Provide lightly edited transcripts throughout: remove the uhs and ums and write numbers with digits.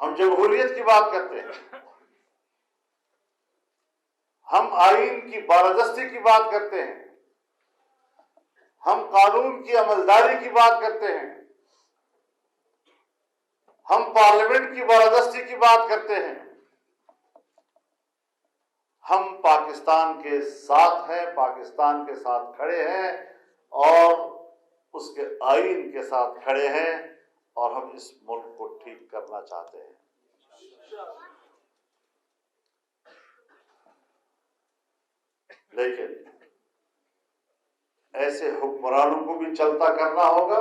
ہم جمہوریت کی بات کرتے ہیں، ہم آئین کی بالادستی کی بات کرتے ہیں، ہم قانون کی عملداری کی بات کرتے ہیں، ہم پارلیمنٹ کی بالادستی کی بات کرتے ہیں، ہم پاکستان کے ساتھ ہیں، پاکستان کے ساتھ کھڑے ہیں اور اس کے آئین کے ساتھ کھڑے ہیں، اور ہم اس ملک کو ٹھیک کرنا چاہتے ہیں۔ لیکن ایسے حکمرانوں کو بھی چلتا کرنا ہوگا،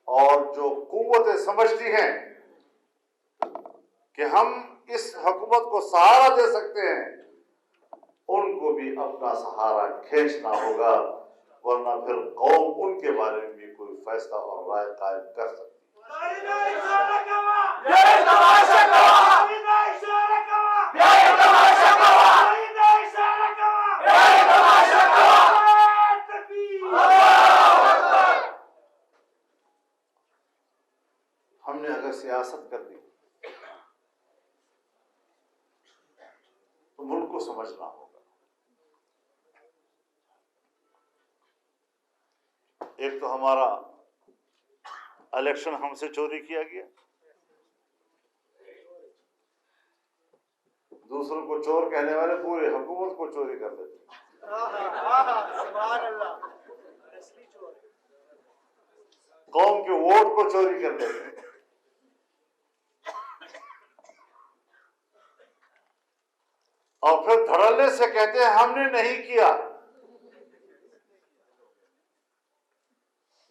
اور جو قوتیں سمجھتی ہیں کہ ہم اس حکومت کو سہارا دے سکتے ہیں، ان کو بھی اپنا سہارا کھینچنا ہوگا، ورنہ پھر قوم ان کے بارے میں بھی کوئی فیصلہ اور رائے قائم کر سکتی ہم نے اگر سیاست کر دی تو ملک کو سمجھنا ہوگا۔ ایک تو ہمارا الیکشن ہم سے چوری کیا گیا، دوسروں کو چور کہنے والے پورے حکومت کو چوری کر دیتے، قوم کے ووٹ کو چوری کر دیتے، اور پھر دھڑلے سے کہتے ہیں ہم نے نہیں کیا۔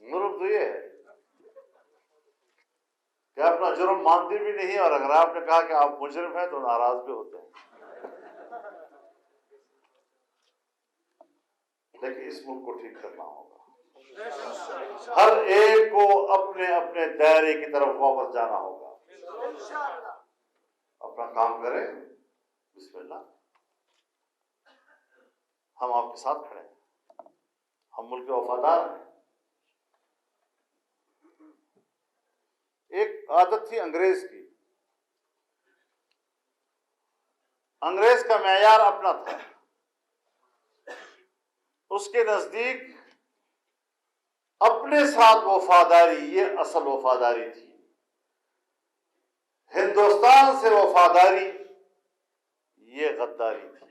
جرم تو یہ ہے کہ اپنا جرم مانتے بھی نہیں، اور اگر آپ نے کہا کہ آپ مجرم ہیں تو ناراض بھی ہوتے ہیں۔ لیکن اس ملک کو ٹھیک کرنا ہوگا، ہر ایک کو اپنے اپنے دائرے کی طرف واپس جانا ہوگا، اپنا کام کریں، بسم اللہ، ہم آپ کے ساتھ کھڑے ہیں، ہم ملک کے وفادار ہیں۔ ایک عادت تھی انگریز کی، انگریز کا معیار اپنا تھا، اس کے نزدیک اپنے ساتھ وفاداری یہ اصل وفاداری تھی، ہندوستان سے وفاداری یہ غداری تھی۔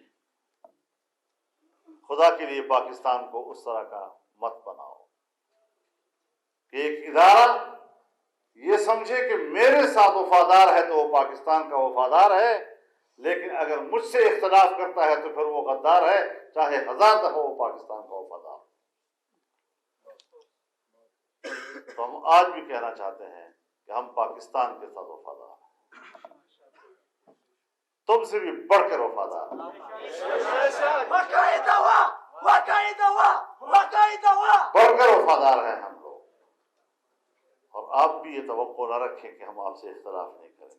خدا کے لیے پاکستان کو اس طرح کا مت بناؤ کہ ایک ادارہ یہ سمجھے کہ میرے ساتھ وفادار ہے تو وہ پاکستان کا وفادار ہے، لیکن اگر مجھ سے اختلاف کرتا ہے تو پھر وہ غدار ہے، چاہے 1000 دفعہ وہ پاکستان کا وفادار۔ تو ہم آج بھی کہنا چاہتے ہیں کہ ہم پاکستان کے ساتھ وفادار ہیں، تم سے بھی بڑھ کر وفادار ہیں، بڑھ کر وفادار ہیں ہم لوگ، اور آپ بھی یہ توقع نہ رکھیں کہ ہم آپ سے اختلاف نہیں کریں گے۔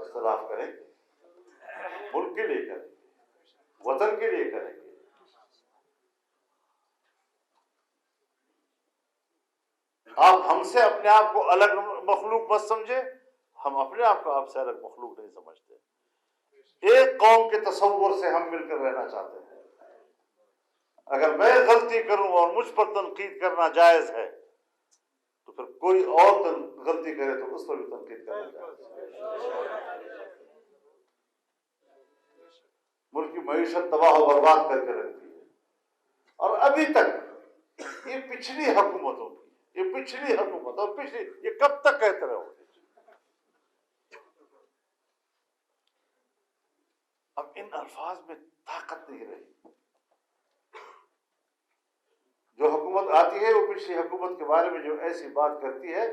اختلاف کریں ملک کے لیے کریں گے، وطن کے لیے کریں گے۔ آپ ہم سے اپنے آپ کو الگ مخلوق مت سمجھے، ہم اپنے آپ کو آپ سے الگ مخلوق نہیں سمجھتے، ایک قوم کے تصور سے ہم مل کر رہنا چاہتے ہیں۔ اگر میں غلطی کروں اور مجھ پر تنقید کرنا جائز ہے تو پھر کوئی اور غلطی کرے تو اس پر بھی تنقید کرنا جائز ہے۔ ملک کی معیشت تباہ و برباد کر کے رکھتی ہے، اور ابھی تک یہ پچھلی حکومتوں کی، یہ پچھلی حکومت اور پچھلی، یہ کب تک کہتے رہو گے؟ اب ان الفاظ میں طاقت نہیں رہی۔ جو حکومت آتی ہے وہ پچھلی حکومت کے بارے میں جو ایسی بات کرتی ہے،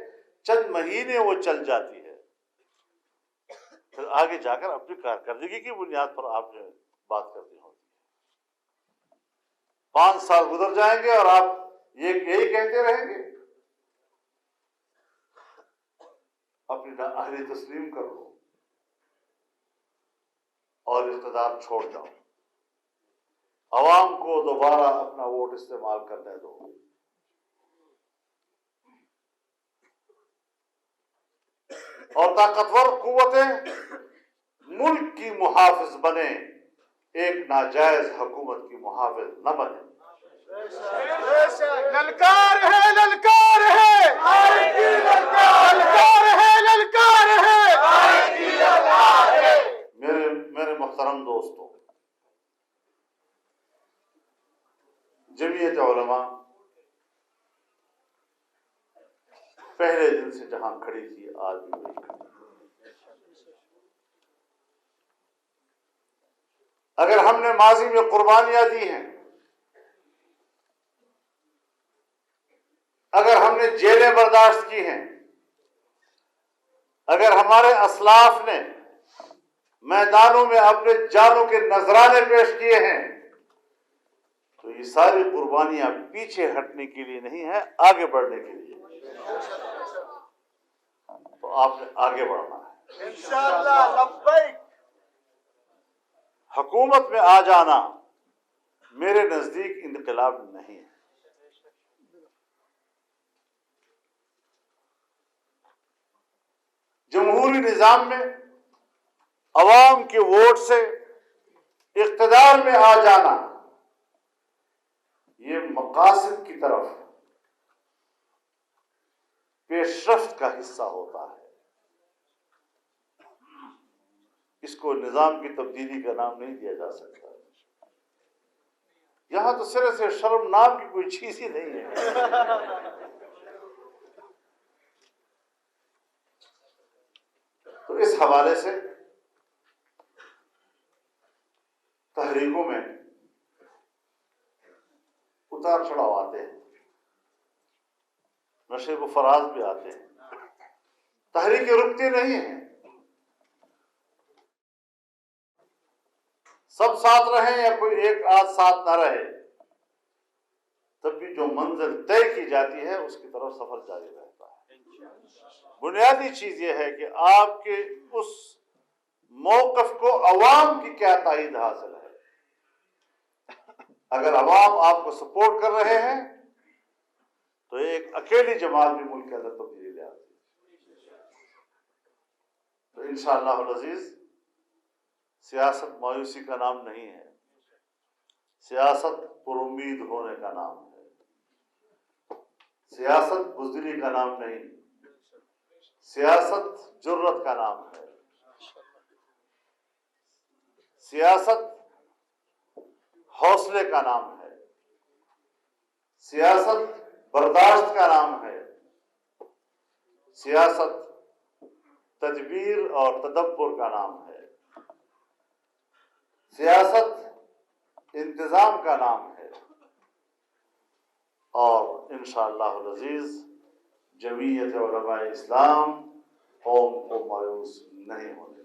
چند مہینے وہ چل جاتی ہے، پھر آگے جا کر اپنی کارکردگی کی بنیاد پر آپ نے بات کرنی ہوتی ہے۔ 5 سال گزر جائیں گے اور آپ یہی کہتے رہیں گے، اپنی نااہلی تسلیم کر لو اور اقتدار چھوڑ جاؤ، عوام کو دوبارہ اپنا ووٹ استعمال کرنے دو۔ اور طاقتور قوتیں ملک کی محافظ بنے، ایک ناجائز حکومت کی محافظ نہ بنے۔ للکار ہے، للکار ہے، للکار ہے، للکار ہے۔ میرے محترم دوستوں، جمعیت علماء پہلے دن سے جہاں کھڑی تھی آج بھی وہی کھڑی۔ اگر ہم نے ماضی میں قربانیاں دی ہیں، اگر ہم نے جیلیں برداشت کی ہیں، اگر ہمارے اسلاف نے میدانوں میں اپنے جانوں کے نذرانے پیش کیے ہیں، تو یہ ساری قربانیاں پیچھے ہٹنے کے لیے نہیں ہیں، آگے بڑھنے کے لیے۔ تو آپ نے آگے بڑھنا ہے۔ انشاءاللہ، لبیک۔ حکومت میں آ جانا میرے نزدیک انقلاب نہیں ہے۔ جمہوری نظام میں عوام کے ووٹ سے اقتدار میں آ جانا یہ مقاصد کی طرف پیش رفت کا حصہ ہوتا ہے۔ اس کو نظام کی تبدیلی کا نام نہیں دیا جا سکتا۔ یہاں تو سرے سے شرم نام کی کوئی چیز ہی نہیں ہے۔ تو اس حوالے سے تحریکوں میں اتار چڑھاؤ آتے ہیں، نشیب و فراز بھی آتے ہیں، تحریکیں رکتی نہیں ہیں۔ سب ساتھ رہیں یا کوئی ایک آدھ ساتھ نہ رہے، تب بھی جو منزل طے کی جاتی ہے اس کی طرف سفر جاری رہتا ہے۔ بنیادی چیز یہ ہے کہ آپ کے اس موقف کو عوام کی کیا تائید حاصل ہے۔ اگر عوام آپ کو سپورٹ کر رہے ہیں تو ایک اکیلی جماعت بھی ملک کے اندر تبدیلی لے آتی ہے۔ تو انشاءاللہ العزیز سیاست مایوسی کا نام نہیں ہے، سیاست پر امید ہونے کا نام ہے، سیاست بزدلی کا نام نہیں، سیاست جرت کا نام ہے، سیاست حوصلے کا نام ہے، سیاست برداشت کا نام ہے، سیاست تدبیر اور تدبر کا نام ہے، سیاست انتظام کا نام ہے، اور انشاءاللہ العزیز جمعیت علماء اسلام قوم کو مایوس نہیں ہونے